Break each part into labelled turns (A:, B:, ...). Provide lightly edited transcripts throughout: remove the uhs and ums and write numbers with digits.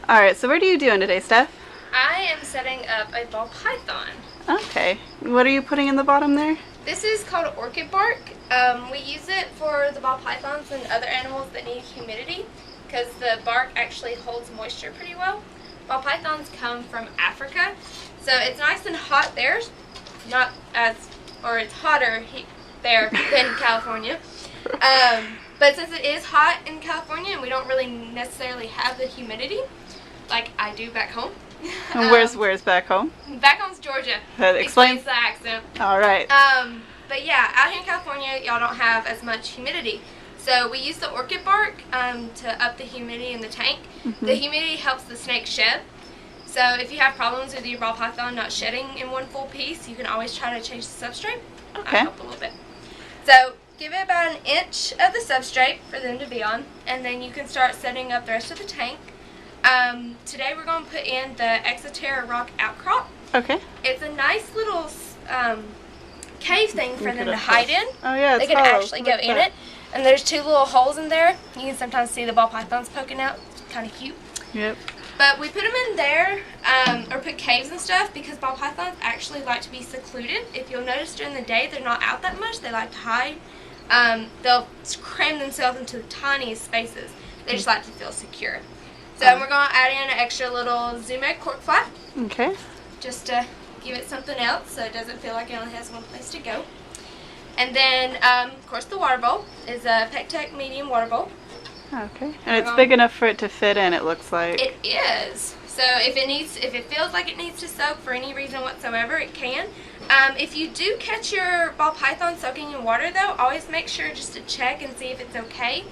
A: Alright, so what are you doing today, Steph?
B: I am setting up a ball python.
A: Okay. What are you putting in the bottom there?
B: This is called Orchid Bark. We use it for the ball pythons and other animals that need humidity because the bark actually holds moisture pretty well. Ball pythons come from Africa, so it's nice and hot there. It's hotter there than California. But since it is hot in California and we don't really necessarily have the humidity like I do back home.
A: And where's back home?
B: Back home's Georgia.
A: That explains
B: the accent.
A: Alright.
B: But yeah, out here in California, y'all don't have as much humidity. So we use the orchid bark to up the humidity in the tank.
A: Mm-hmm.
B: The humidity helps the snake shed. So if you have problems with your ball python not shedding in one full piece, you can always try to change the substrate.
A: Okay.
B: Help a little bit. So give it about 1 inch of the substrate for them to be on, and then you can start setting up the rest of the tank. Today we're going to put in the Exoterra rock outcrop.
A: Okay.
B: It's a nice little cave thing for them to hide in.
A: Oh yeah, it's
B: They can actually go in it. And there's 2 little holes in there. You can sometimes see the ball pythons poking out. It's kind of cute.
A: Yep.
B: But we put them in there, or put caves and stuff, because ball pythons actually like to be secluded. If you'll notice during the day, they're not out that much. They like to hide. They'll cram themselves into the tiniest spaces. They just like to feel secure. So we're going to add in an extra little Zoom egg cork flap. Okay. Just to give it something else so it doesn't feel like it only has one place to go. And then, of course, the water bowl is a PECTEC medium water bowl.
A: Okay. And it's big enough for it to fit in, it looks like.
B: It is. So if it feels like it needs to soak for any reason whatsoever, it can. If you do catch your ball python soaking in water, though, always make sure just to check and see if it's okay.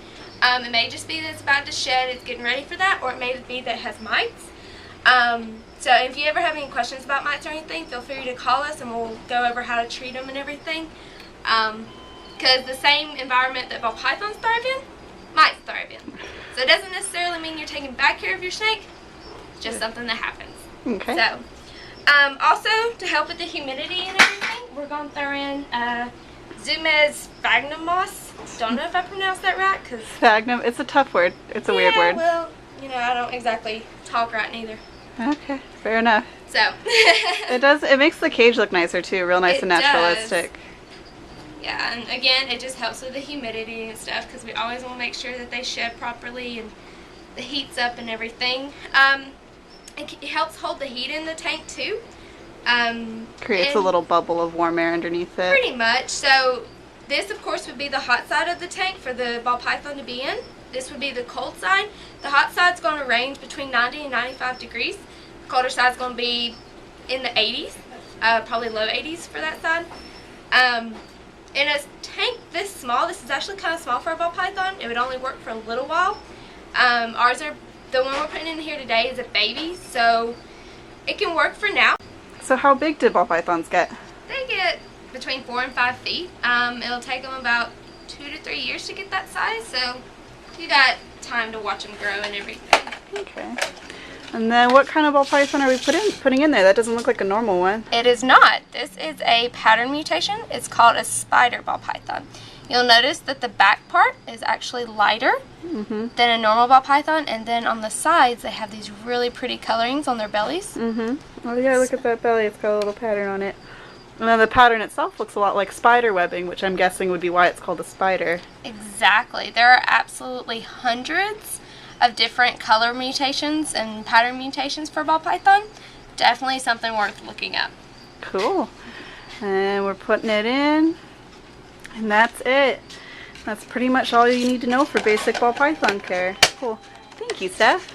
B: It may just be that it's about to shed, it's getting ready for that, or it may be that it has mites. So if you ever have any questions about mites or anything, feel free to call us and we'll go over how to treat them and everything. Because the same environment that ball pythons thrive in, mites thrive in. So it doesn't necessarily mean you're taking bad care of your snake, it's just something that happens. Okay. So, also to help with the humidity and everything, we're going to throw in Zumez Magnum moss. Don't know if I pronounced that right, because
A: Magnum, it's a tough word. It's a weird word.
B: Well, I don't exactly talk right neither.
A: Okay, fair enough.
B: So
A: it makes the cage look nicer too, real nice and naturalistic.
B: Yeah, and again, it just helps with the humidity and stuff because we always want to make sure that they shed properly and the heat's up and everything. It helps hold the heat in the tank too.
A: Creates a little bubble of warm air underneath it.
B: Pretty much. So this, of course, would be the hot side of the tank for the ball python to be in. This would be the cold side. The hot side's going to range between 90 and 95 degrees. The colder side's going to be in the 80s, probably low 80s for that side. In a tank this small, this is actually kind of small for a ball python. It would only work for a little while. The one we're putting in here today is a baby, so it can work for now.
A: So how big do ball pythons get?
B: They get between 4 and 5 feet. It'll take them about 2 to 3 years to get that size, so you got time to watch them grow and everything.
A: Okay. And then what kind of ball python are we putting in there? That doesn't look like a normal one.
B: It is not. This is a pattern mutation. It's called a spider ball python. You'll notice that the back part is actually lighter than a normal ball python, and then on the sides they have these really pretty colorings on their bellies.
A: Oh yeah, look at that belly. It's got a little pattern on it. And then the pattern itself looks a lot like spider webbing, which I'm guessing would be why it's called a spider.
B: Exactly. There are absolutely hundreds of different color mutations and pattern mutations for ball python. Definitely something worth looking up.
A: Cool. And we're putting it in, and that's it. That's pretty much all you need to know for basic ball python care. Cool. Thank you, Steph.